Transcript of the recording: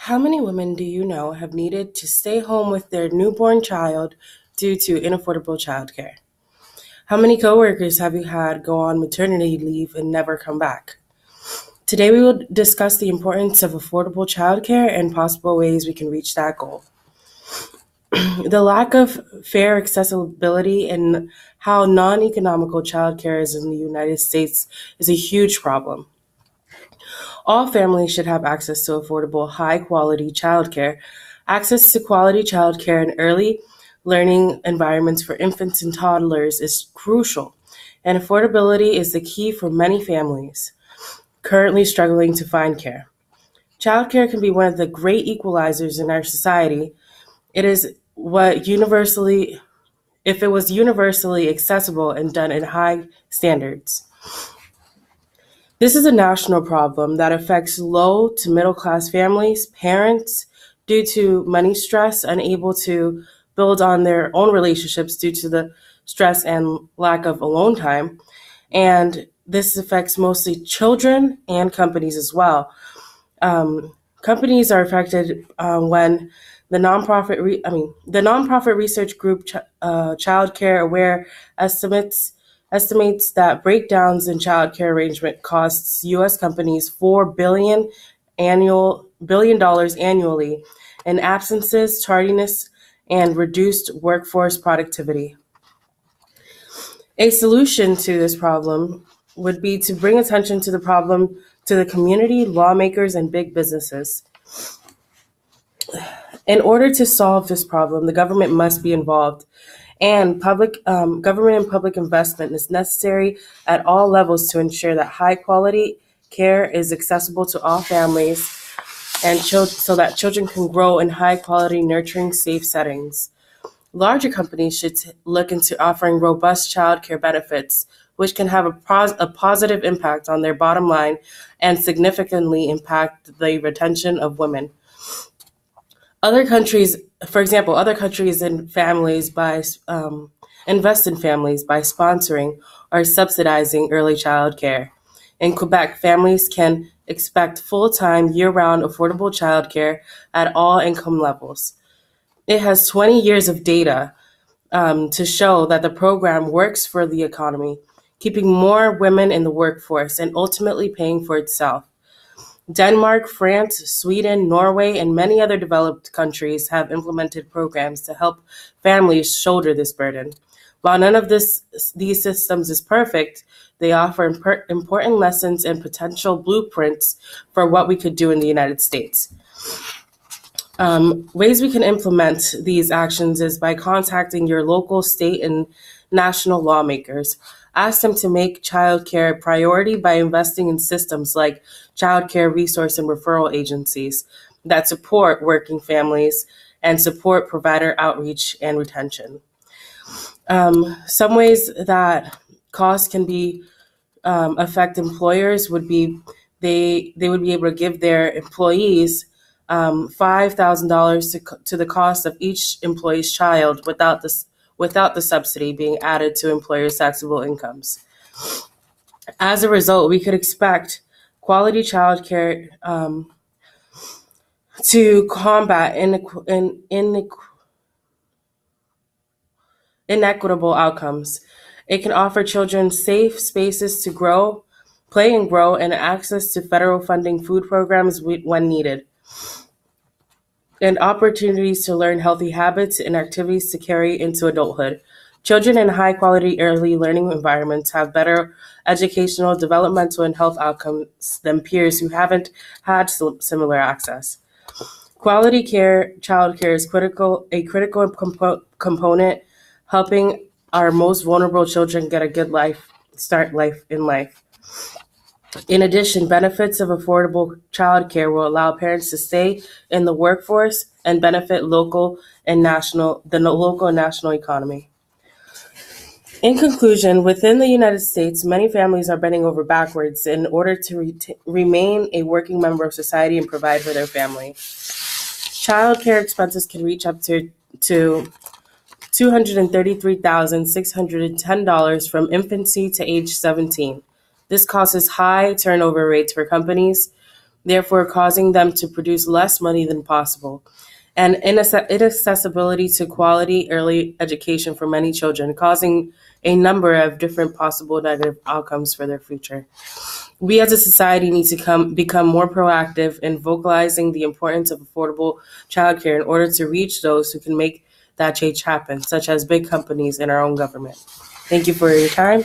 How many women do you know have needed to stay home with their newborn child due to inaffordable childcare? How many coworkers have you had go on maternity leave and never come back? Today we will discuss the importance of affordable childcare and possible ways we can reach that goal. The lack of fair accessibility and how non-economical childcare is in the United States is a huge problem. All families should have access to affordable, high quality childcare. Access to quality childcare and early learning environments for infants and toddlers is crucial, and affordability is the key for many families currently struggling to find care. Childcare can be one of the great equalizers in our society. It is what universally, if it was universally accessible and done in high standards. This is a national problem that affects low to middle class families, parents, due to money stress, unable to build on their own relationships due to the stress and lack of alone time. And this affects mostly children and companies as well. Companies are affected when the nonprofit research group Childcare Aware estimates that breakdowns in childcare arrangement costs U.S. companies $4 billion annually in absences, tardiness, and reduced workforce productivity. A solution to this problem would be to bring attention to the problem to the community, lawmakers, and big businesses. In order to solve this problem, the government must be involved, and government and public investment is necessary at all levels to ensure that high quality care is accessible to all families and so that children can grow in high quality, nurturing, safe settings. Larger companies should look into offering robust child care benefits, which can have a positive impact on their bottom line and significantly impact the retention of women. Other countries, for example, other countries in families by invest in families by sponsoring or subsidizing early child care. In Quebec, families can expect full-time, year-round, affordable childcare at all income levels. It has 20 years of data to show that the program works for the economy, keeping more women in the workforce and ultimately paying for itself. Denmark, France, Sweden, Norway, and many other developed countries have implemented programs to help families shoulder this burden. While none of these systems is perfect, they offer important lessons and potential blueprints for what we could do in the United States. Ways we can implement these actions is by contacting your local, state, and national lawmakers. Ask them to make childcare a priority by investing in systems like childcare resource and referral agencies that support working families and support provider outreach and retention. Some ways that costs can be affect employers would be they would be able to give their employees $5,000 to the cost of each employee's child without the subsidy being added to employers' taxable incomes. As a result, we could expect quality childcare to combat inequitable outcomes. It can offer children safe spaces to play and grow, and access to federal funding food programs when needed, and opportunities to learn healthy habits and activities to carry into adulthood. Children in high quality early learning environments have better educational, developmental, and health outcomes than peers who haven't had similar access. Quality child care is a critical component helping our most vulnerable children get a good start life in life. In addition, benefits of affordable childcare will allow parents to stay in the workforce and benefit the local and national economy. In conclusion, within the United States, many families are bending over backwards in order to remain a working member of society and provide for their family. Childcare expenses can reach up to $233,610 from infancy to age 17. This causes high turnover rates for companies therefore causing them to produce less money than possible, and inaccessibility to quality early education for many children, causing a number of different possible negative outcomes for their future. We as a society need to become more proactive in vocalizing the importance of affordable childcare in order to reach those who can make that change happen, such as big companies and our own government. Thank you for your time.